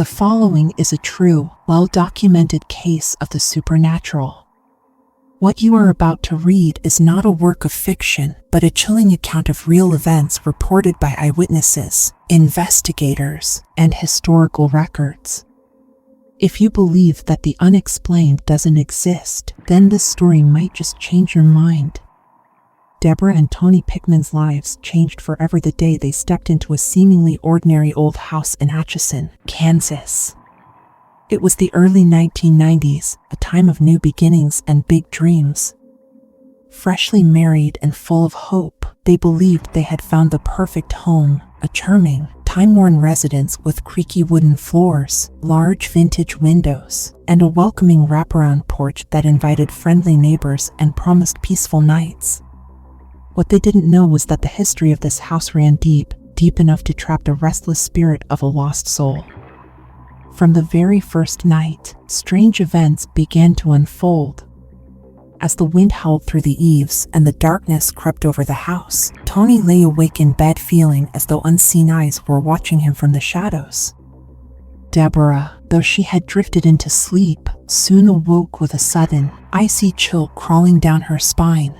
The following is a true, well-documented case of the supernatural. What you are about to read is not a work of fiction, but a chilling account of real events reported by eyewitnesses, investigators, and historical records. If you believe that the unexplained doesn't exist, then this story might just change your mind. Deborah and Tony Pickman's lives changed forever the day they stepped into a seemingly ordinary old house in Atchison, Kansas. It was the early 1990s, a time of new beginnings and big dreams. Freshly married and full of hope, they believed they had found the perfect home, a charming, time-worn residence with creaky wooden floors, large vintage windows, and a welcoming wraparound porch that invited friendly neighbors and promised peaceful nights. What they didn't know was that the history of this house ran deep, deep enough to trap the restless spirit of a lost soul. From the very first night, strange events began to unfold. As the wind howled through the eaves and the darkness crept over the house, Tony lay awake in bed feeling as though unseen eyes were watching him from the shadows. Deborah, though she had drifted into sleep, soon awoke with a sudden, icy chill crawling down her spine.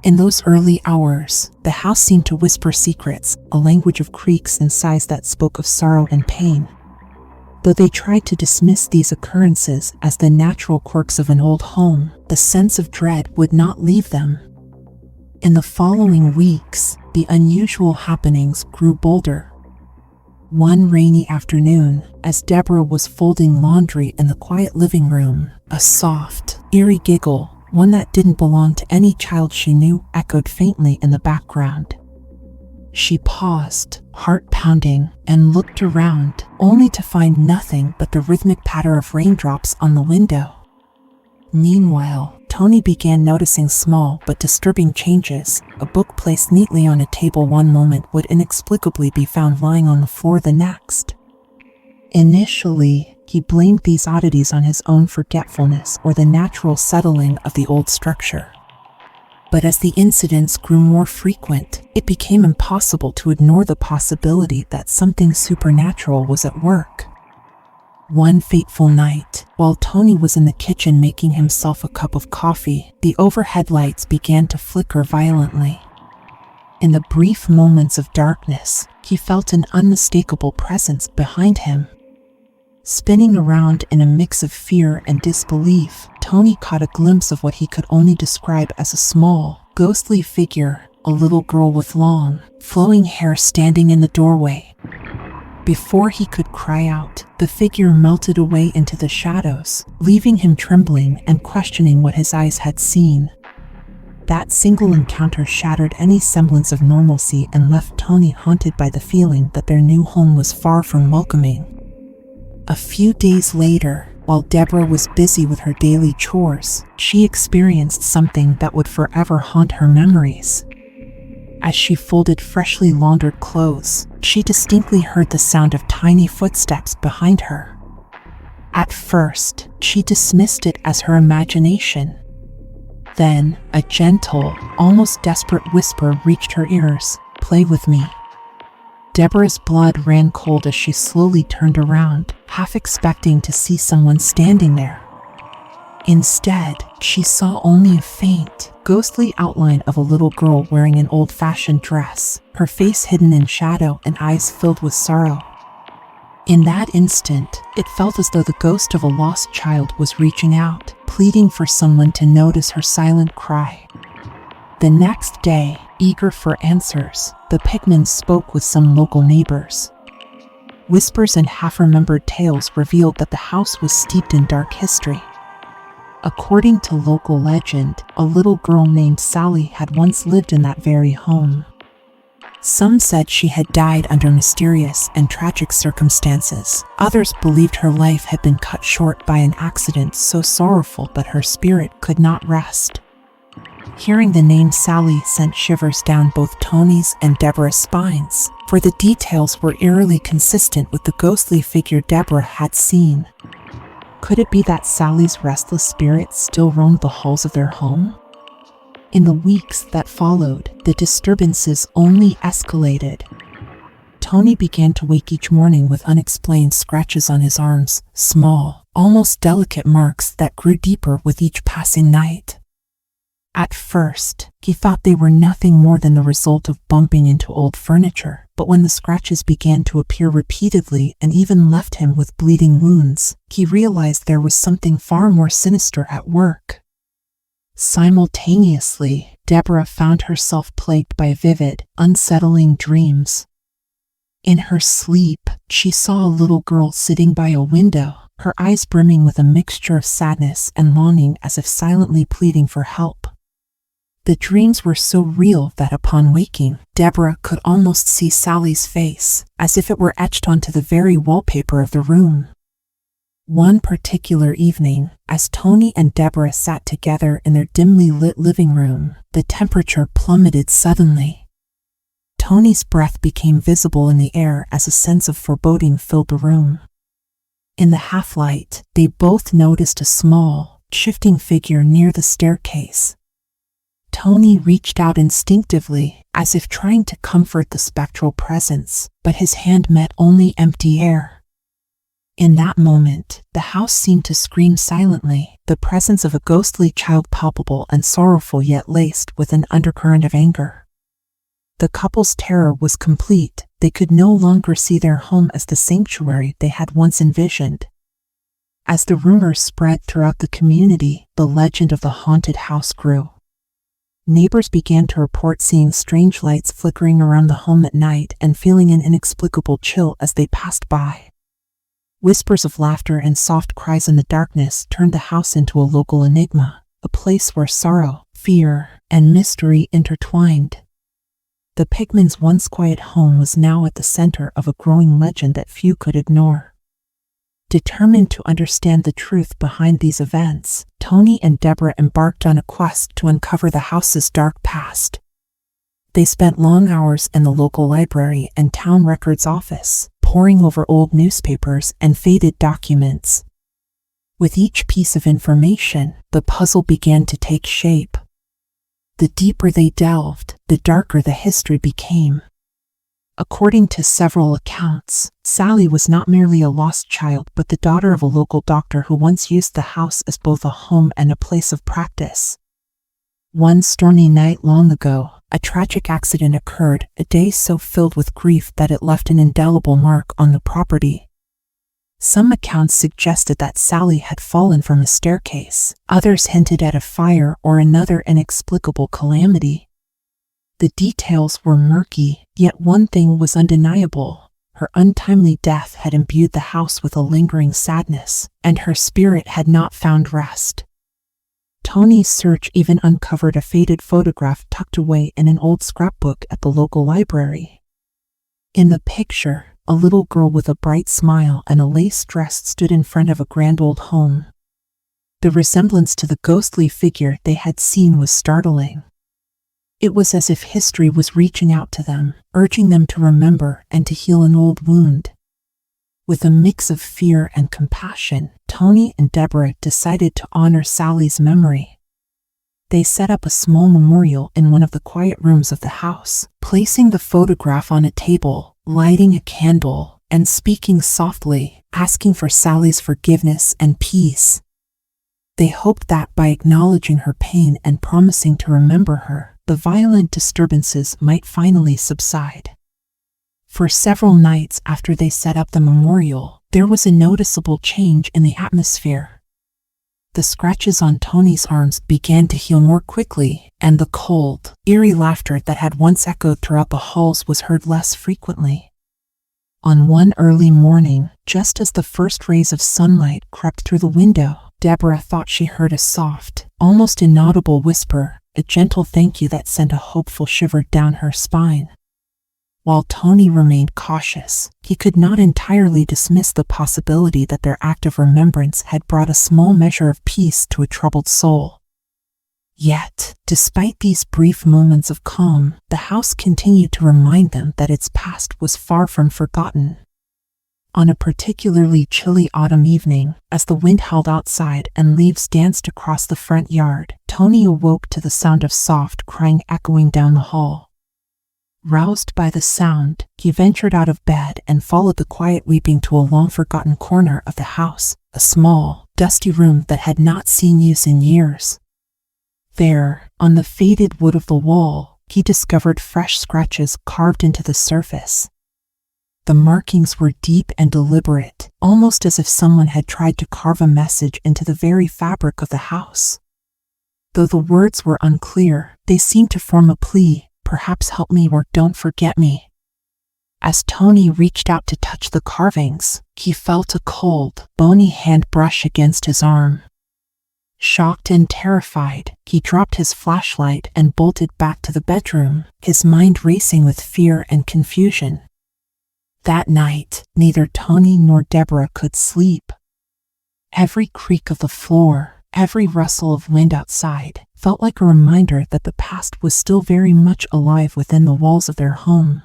In those early hours, the house seemed to whisper secrets, a language of creaks and sighs that spoke of sorrow and pain. Though they tried to dismiss these occurrences as the natural quirks of an old home, the sense of dread would not leave them. In the following weeks, the unusual happenings grew bolder. One rainy afternoon, as Deborah was folding laundry in the quiet living room, a soft, eerie giggle, one that didn't belong to any child she knew, echoed faintly in the background. She paused, heart pounding, and looked around, only to find nothing but the rhythmic patter of raindrops on the window. Meanwhile, Tony began noticing small but disturbing changes. A book placed neatly on a table one moment would inexplicably be found lying on the floor the next. Initially, he blamed these oddities on his own forgetfulness or the natural settling of the old structure. But as the incidents grew more frequent, it became impossible to ignore the possibility that something supernatural was at work. One fateful night, while Tony was in the kitchen making himself a cup of coffee, the overhead lights began to flicker violently. In the brief moments of darkness, he felt an unmistakable presence behind him. Spinning around in a mix of fear and disbelief, Tony caught a glimpse of what he could only describe as a small, ghostly figure, a little girl with long, flowing hair standing in the doorway. Before he could cry out, the figure melted away into the shadows, leaving him trembling and questioning what his eyes had seen. That single encounter shattered any semblance of normalcy and left Tony haunted by the feeling that their new home was far from welcoming. A few days later, while Deborah was busy with her daily chores, she experienced something that would forever haunt her memories. As she folded freshly laundered clothes, she distinctly heard the sound of tiny footsteps behind her. At first, she dismissed it as her imagination. Then, a gentle, almost desperate whisper reached her ears, "Play with me." Deborah's blood ran cold as she slowly turned around, half expecting to see someone standing there. Instead, she saw only a faint, ghostly outline of a little girl wearing an old-fashioned dress, her face hidden in shadow and eyes filled with sorrow. In that instant, it felt as though the ghost of a lost child was reaching out, pleading for someone to notice her silent cry. The next day, eager for answers, the Pickmans spoke with some local neighbors. Whispers and half-remembered tales revealed that the house was steeped in dark history. According to local legend, a little girl named Sallie had once lived in that very home. Some said she had died under mysterious and tragic circumstances. Others believed her life had been cut short by an accident so sorrowful that her spirit could not rest. Hearing the name Sallie sent shivers down both Tony's and Deborah's spines, for the details were eerily consistent with the ghostly figure Deborah had seen. Could it be that Sallie's restless spirit still roamed the halls of their home? In the weeks that followed, the disturbances only escalated. Tony began to wake each morning with unexplained scratches on his arms, small, almost delicate marks that grew deeper with each passing night. At first, he thought they were nothing more than the result of bumping into old furniture, but when the scratches began to appear repeatedly and even left him with bleeding wounds, he realized there was something far more sinister at work. Simultaneously, Deborah found herself plagued by vivid, unsettling dreams. In her sleep, she saw a little girl sitting by a window, her eyes brimming with a mixture of sadness and longing, as if silently pleading for help. The dreams were so real that upon waking, Deborah could almost see Sallie's face, as if it were etched onto the very wallpaper of the room. One particular evening, as Tony and Deborah sat together in their dimly lit living room, the temperature plummeted suddenly. Tony's breath became visible in the air as a sense of foreboding filled the room. In the half-light, they both noticed a small, shifting figure near the staircase. Tony reached out instinctively, as if trying to comfort the spectral presence, but his hand met only empty air. In that moment, the house seemed to scream silently, the presence of a ghostly child palpable and sorrowful, yet laced with an undercurrent of anger. The couple's terror was complete. They could no longer see their home as the sanctuary they had once envisioned. As the rumors spread throughout the community, the legend of the haunted house grew. Neighbors began to report seeing strange lights flickering around the home at night and feeling an inexplicable chill as they passed by. Whispers of laughter and soft cries in the darkness turned the house into a local enigma, a place where sorrow, fear, and mystery intertwined. The Pickmans' once quiet home was now at the center of a growing legend that few could ignore. Determined to understand the truth behind these events, Tony and Deborah embarked on a quest to uncover the house's dark past. They spent long hours in the local library and town records office, poring over old newspapers and faded documents. With each piece of information, the puzzle began to take shape. The deeper they delved, the darker the history became. According to several accounts, Sallie was not merely a lost child but the daughter of a local doctor who once used the house as both a home and a place of practice. One stormy night long ago, a tragic accident occurred, a day so filled with grief that it left an indelible mark on the property. Some accounts suggested that Sallie had fallen from a staircase. Others hinted at a fire or another inexplicable calamity. The details were murky, yet one thing was undeniable. Her untimely death had imbued the house with a lingering sadness, and her spirit had not found rest. Tony's search even uncovered a faded photograph tucked away in an old scrapbook at the local library. In the picture, a little girl with a bright smile and a lace dress stood in front of a grand old home. The resemblance to the ghostly figure they had seen was startling. It was as if history was reaching out to them, urging them to remember and to heal an old wound. With a mix of fear and compassion, Tony and Deborah decided to honor Sallie's memory. They set up a small memorial in one of the quiet rooms of the house, placing the photograph on a table, lighting a candle, and speaking softly, asking for Sallie's forgiveness and peace. They hoped that by acknowledging her pain and promising to remember her, the violent disturbances might finally subside. For several nights after they set up the memorial, there was a noticeable change in the atmosphere. The scratches on Tony's arms began to heal more quickly, and the cold, eerie laughter that had once echoed throughout the halls was heard less frequently. On one early morning, just as the first rays of sunlight crept through the window, Deborah thought she heard a soft, almost inaudible whisper, a gentle thank you that sent a hopeful shiver down her spine. While Tony remained cautious, he could not entirely dismiss the possibility that their act of remembrance had brought a small measure of peace to a troubled soul. Yet, despite these brief moments of calm, the house continued to remind them that its past was far from forgotten. On a particularly chilly autumn evening, as the wind howled outside and leaves danced across the front yard, Tony awoke to the sound of soft crying echoing down the hall. Roused by the sound, he ventured out of bed and followed the quiet weeping to a long-forgotten corner of the house, a small, dusty room that had not seen use in years. There, on the faded wood of the wall, he discovered fresh scratches carved into the surface. The markings were deep and deliberate, almost as if someone had tried to carve a message into the very fabric of the house. Though the words were unclear, they seemed to form a plea, perhaps help me or don't forget me. As Tony reached out to touch the carvings, he felt a cold, bony hand brush against his arm. Shocked and terrified, he dropped his flashlight and bolted back to the bedroom, his mind racing with fear and confusion. That night, neither Tony nor Deborah could sleep. Every creak of the floor, every rustle of wind outside, felt like a reminder that the past was still very much alive within the walls of their home.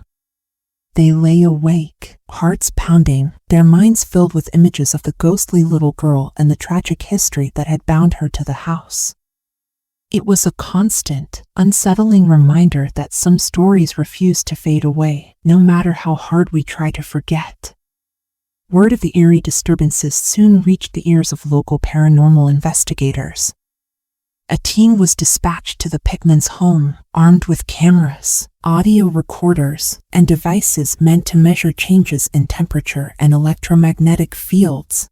They lay awake, hearts pounding, their minds filled with images of the ghostly little girl and the tragic history that had bound her to the house. It was a constant, unsettling reminder that some stories refuse to fade away, no matter how hard we try to forget. Word of the eerie disturbances soon reached the ears of local paranormal investigators. A team was dispatched to the Pickmans' home, armed with cameras, audio recorders, and devices meant to measure changes in temperature and electromagnetic fields.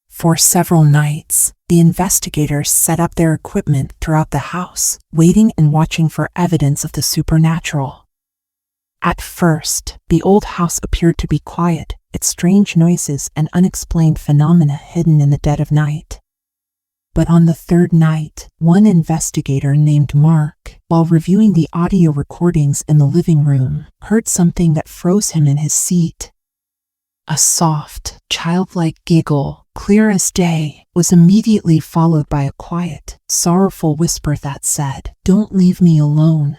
For several nights, the investigators set up their equipment throughout the house, waiting and watching for evidence of the supernatural. At first, the old house appeared to be quiet, its strange noises and unexplained phenomena hidden in the dead of night. But on the third night, one investigator named Mark, while reviewing the audio recordings in the living room, heard something that froze him in his seat. A soft, childlike giggle, clear as day, was immediately followed by a quiet, sorrowful whisper that said, "Don't leave me alone."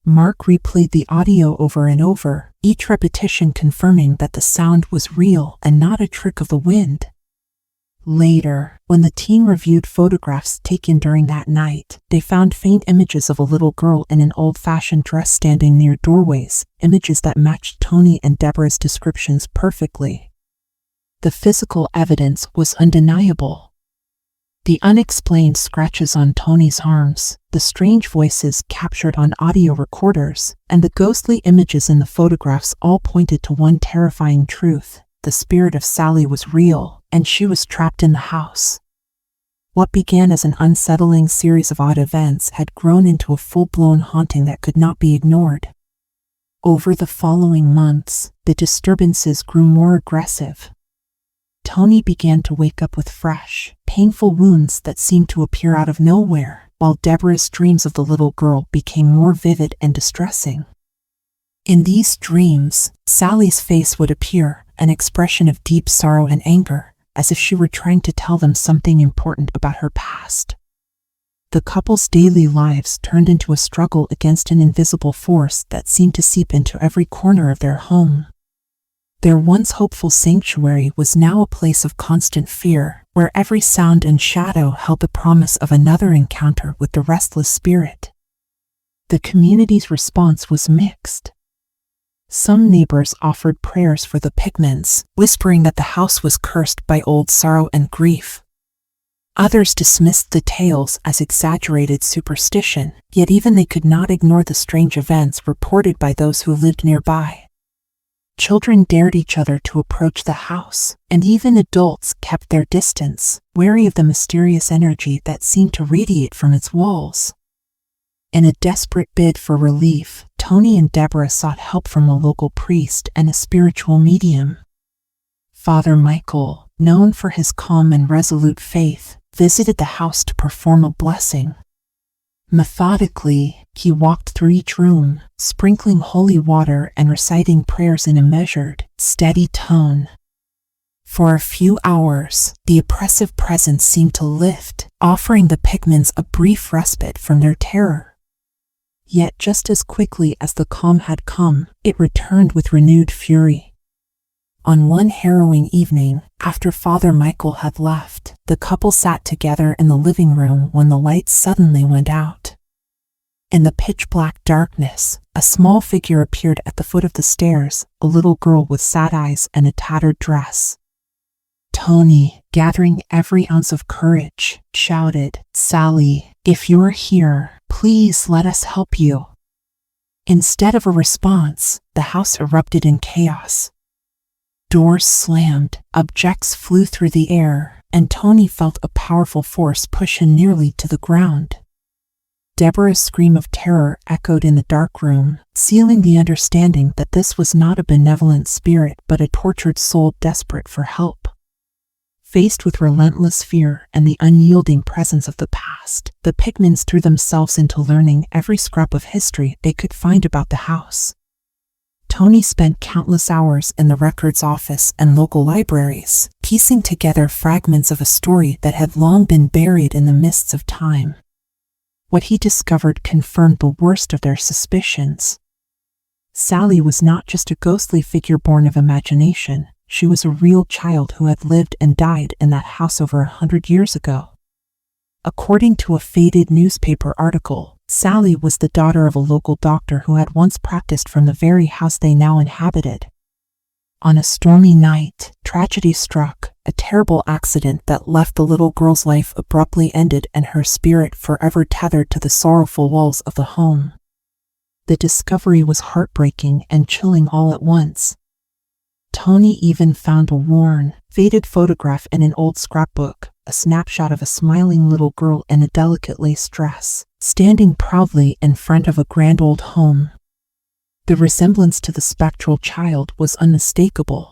Mark replayed the audio over and over, each repetition confirming that the sound was real and not a trick of the wind. Later, when the team reviewed photographs taken during that night, they found faint images of a little girl in an old-fashioned dress standing near doorways, images that matched Tony and Deborah's descriptions perfectly. The physical evidence was undeniable. The unexplained scratches on Tony's arms, the strange voices captured on audio recorders, and the ghostly images in the photographs all pointed to one terrifying truth: the spirit of Sallie was real, and she was trapped in the house. What began as an unsettling series of odd events had grown into a full-blown haunting that could not be ignored. Over the following months, the disturbances grew more aggressive. Tony began to wake up with fresh, painful wounds that seemed to appear out of nowhere, while Deborah's dreams of the little girl became more vivid and distressing. In these dreams, Sallie's face would appear, an expression of deep sorrow and anger, as if she were trying to tell them something important about her past. The couple's daily lives turned into a struggle against an invisible force that seemed to seep into every corner of their home. Their once hopeful sanctuary was now a place of constant fear, where every sound and shadow held the promise of another encounter with the restless spirit. The community's response was mixed. Some neighbors offered prayers for the Pickmans, whispering that the house was cursed by old sorrow and grief. Others dismissed the tales as exaggerated superstition, yet even they could not ignore the strange events reported by those who lived nearby. Children dared each other to approach the house, and even adults kept their distance, wary of the mysterious energy that seemed to radiate from its walls. In a desperate bid for relief, Tony and Deborah sought help from a local priest and a spiritual medium. Father Michael, known for his calm and resolute faith, visited the house to perform a blessing. Methodically, he walked through each room, sprinkling holy water and reciting prayers in a measured, steady tone. For a few hours, the oppressive presence seemed to lift, offering the Pickmans a brief respite from their terror. Yet just as quickly as the calm had come, it returned with renewed fury. On one harrowing evening, after Father Michael had left, the couple sat together in the living room when the lights suddenly went out. In the pitch-black darkness, a small figure appeared at the foot of the stairs, a little girl with sad eyes and a tattered dress. Tony, gathering every ounce of courage, shouted, "Sallie, if you're here, please let us help you." Instead of a response, the house erupted in chaos. Doors slammed, objects flew through the air, and Tony felt a powerful force push him nearly to the ground. Deborah's scream of terror echoed in the dark room, sealing the understanding that this was not a benevolent spirit but a tortured soul desperate for help. Faced with relentless fear and the unyielding presence of the past, the Pickmans threw themselves into learning every scrap of history they could find about the house. Tony spent countless hours in the records office and local libraries, piecing together fragments of a story that had long been buried in the mists of time. What he discovered confirmed the worst of their suspicions. Sallie was not just a ghostly figure born of imagination. She was a real child who had lived and died in that house over 100 years ago. According to a faded newspaper article, Sallie was the daughter of a local doctor who had once practiced from the very house they now inhabited. On a stormy night, tragedy struck. A terrible accident that left the little girl's life abruptly ended and her spirit forever tethered to the sorrowful walls of the home. The discovery was heartbreaking and chilling all at once. Tony even found a worn, faded photograph in an old scrapbook, a snapshot of a smiling little girl in a delicate lace dress, standing proudly in front of a grand old home. The resemblance to the spectral child was unmistakable.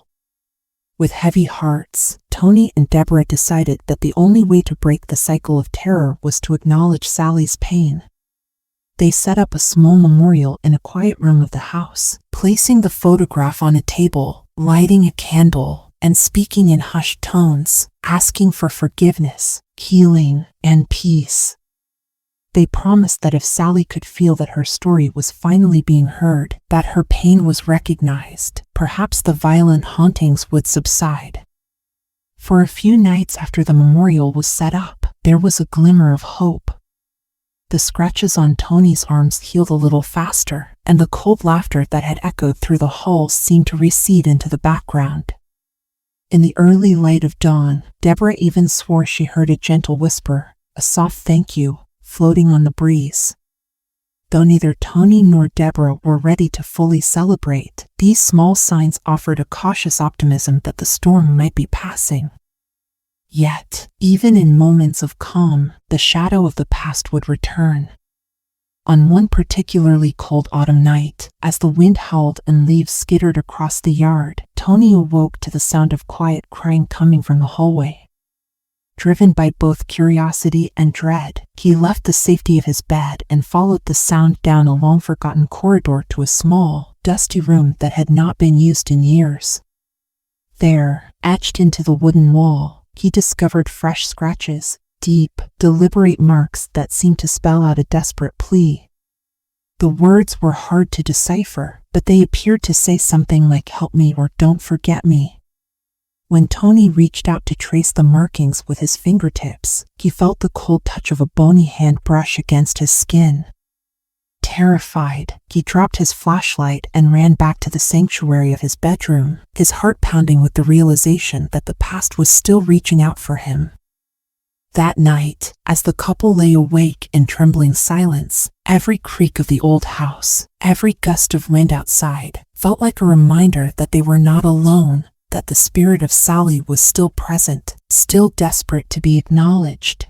With heavy hearts, Tony and Deborah decided that the only way to break the cycle of terror was to acknowledge Sallie's pain. They set up a small memorial in a quiet room of the house, placing the photograph on a table, lighting a candle, and speaking in hushed tones, asking for forgiveness, healing, and peace. They promised that if Sallie could feel that her story was finally being heard, that her pain was recognized, perhaps the violent hauntings would subside. For a few nights after the memorial was set up, there was a glimmer of hope. The scratches on Tony's arms healed a little faster, and the cold laughter that had echoed through the halls seemed to recede into the background. In the early light of dawn, Deborah even swore she heard a gentle whisper, a soft thank you, floating on the breeze. Though neither Tony nor Deborah were ready to fully celebrate, these small signs offered a cautious optimism that the storm might be passing. Yet, even in moments of calm, the shadow of the past would return. On one particularly cold autumn night, as the wind howled and leaves skittered across the yard, Tony awoke to the sound of quiet crying coming from the hallway. Driven by both curiosity and dread, he left the safety of his bed and followed the sound down a long-forgotten corridor to a small, dusty room that had not been used in years. There, etched into the wooden wall, he discovered fresh scratches, deep, deliberate marks that seemed to spell out a desperate plea. The words were hard to decipher, but they appeared to say something like "help me" or "don't forget me." When Tony reached out to trace the markings with his fingertips, he felt the cold touch of a bony hand brush against his skin. Terrified, he dropped his flashlight and ran back to the sanctuary of his bedroom, his heart pounding with the realization that the past was still reaching out for him. That night, as the couple lay awake in trembling silence, every creak of the old house, every gust of wind outside, felt like a reminder that they were not alone, that the spirit of Sallie was still present, still desperate to be acknowledged.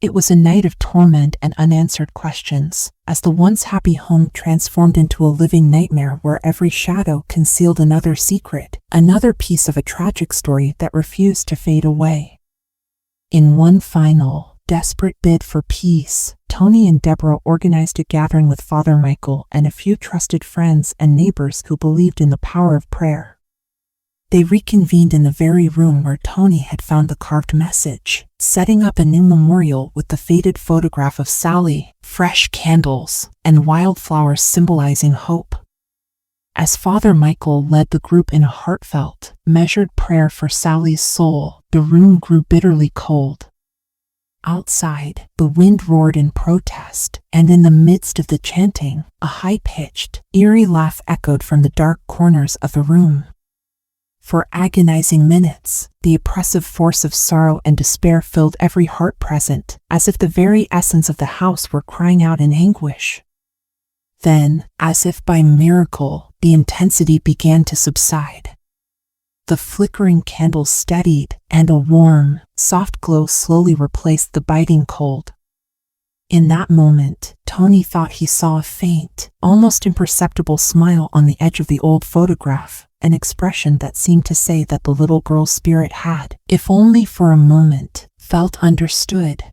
It was a night of torment and unanswered questions, as the once happy home transformed into a living nightmare where every shadow concealed another secret, another piece of a tragic story that refused to fade away. In one final, desperate bid for peace, Tony and Deborah organized a gathering with Father Michael and a few trusted friends and neighbors who believed in the power of prayer. They reconvened in the very room where Tony had found the carved message, setting up a new memorial with the faded photograph of Sallie, fresh candles, and wildflowers symbolizing hope. As Father Michael led the group in a heartfelt, measured prayer for Sallie's soul, the room grew bitterly cold. Outside, the wind roared in protest, and in the midst of the chanting, a high-pitched, eerie laugh echoed from the dark corners of the room. For agonizing minutes, the oppressive force of sorrow and despair filled every heart present, as if the very essence of the house were crying out in anguish. Then, as if by miracle, the intensity began to subside. The flickering candles steadied, and a warm, soft glow slowly replaced the biting cold. In that moment, Tony thought he saw a faint, almost imperceptible smile on the edge of the old photograph, an expression that seemed to say that the little girl's spirit had, if only for a moment, felt understood.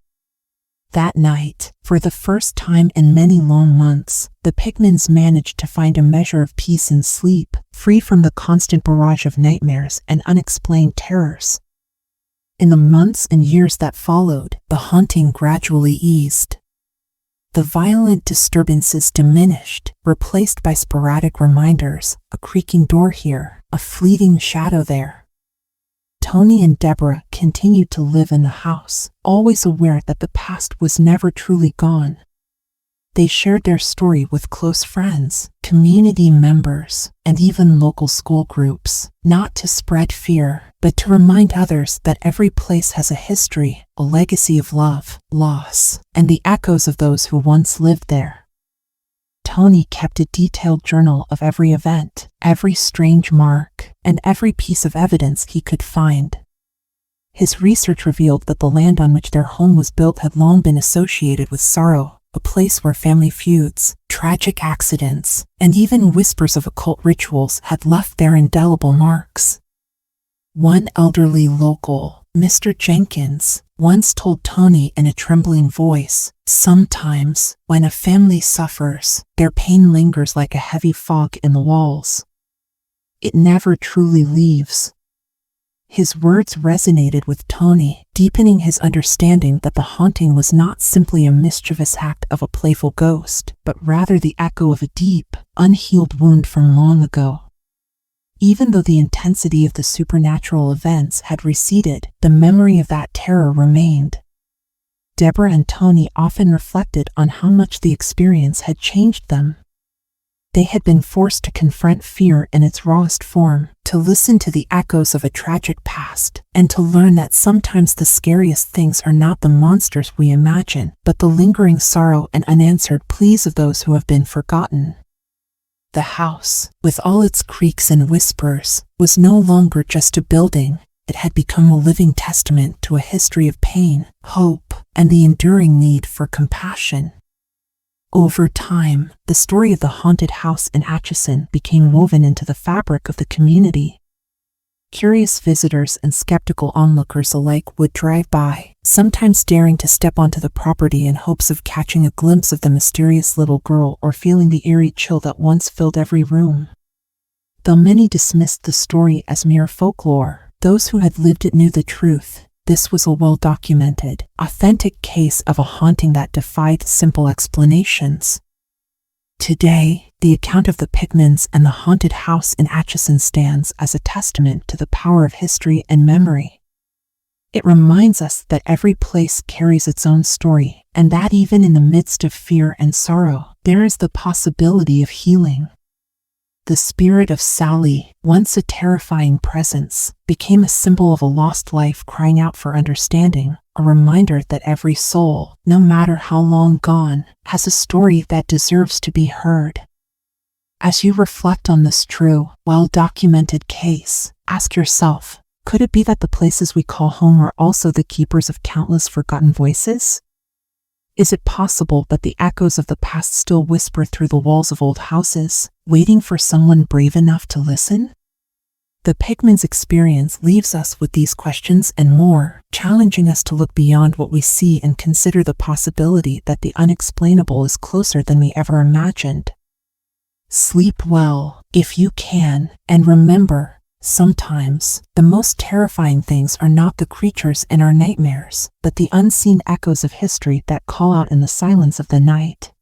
That night, for the first time in many long months, the Pickmans managed to find a measure of peace and sleep, free from the constant barrage of nightmares and unexplained terrors. In the months and years that followed, the haunting gradually eased. The violent disturbances diminished, replaced by sporadic reminders, a creaking door here, a fleeting shadow there. Tony and Deborah continued to live in the house, always aware that the past was never truly gone. They shared their story with close friends, community members, and even local school groups, not to spread fear, but to remind others that every place has a history, a legacy of love, loss, and the echoes of those who once lived there. Tony kept a detailed journal of every event, every strange mark, and every piece of evidence he could find. His research revealed that the land on which their home was built had long been associated with sorrow, a place where family feuds, tragic accidents, and even whispers of occult rituals had left their indelible marks. One elderly local, Mr. Jenkins, once told Tony in a trembling voice, "Sometimes, when a family suffers, their pain lingers like a heavy fog in the walls. It never truly leaves." His words resonated with Tony, deepening his understanding that the haunting was not simply a mischievous act of a playful ghost, but rather the echo of a deep, unhealed wound from long ago. Even though the intensity of the supernatural events had receded, the memory of that terror remained. Deborah and Tony often reflected on how much the experience had changed them. They had been forced to confront fear in its rawest form, to listen to the echoes of a tragic past, and to learn that sometimes the scariest things are not the monsters we imagine, but the lingering sorrow and unanswered pleas of those who have been forgotten. The house, with all its creaks and whispers, was no longer just a building. It had become a living testament to a history of pain, hope, and the enduring need for compassion. Over time, the story of the haunted house in Atchison became woven into the fabric of the community. Curious visitors and skeptical onlookers alike would drive by, sometimes daring to step onto the property in hopes of catching a glimpse of the mysterious little girl or feeling the eerie chill that once filled every room. Though many dismissed the story as mere folklore, those who had lived it knew the truth. This was a well-documented, authentic case of a haunting that defied simple explanations. Today, the account of the Pickmans and the haunted house in Atchison stands as a testament to the power of history and memory. It reminds us that every place carries its own story, and that even in the midst of fear and sorrow, there is the possibility of healing. The spirit of Sallie, once a terrifying presence, became a symbol of a lost life crying out for understanding, a reminder that every soul, no matter how long gone, has a story that deserves to be heard. As you reflect on this true, well-documented case, ask yourself, could it be that the places we call home are also the keepers of countless forgotten voices? Is it possible that the echoes of the past still whisper through the walls of old houses, waiting for someone brave enough to listen? The Pickmans' experience leaves us with these questions and more, challenging us to look beyond what we see and consider the possibility that the unexplainable is closer than we ever imagined. Sleep well, if you can, and remember, sometimes, the most terrifying things are not the creatures in our nightmares, but the unseen echoes of history that call out in the silence of the night.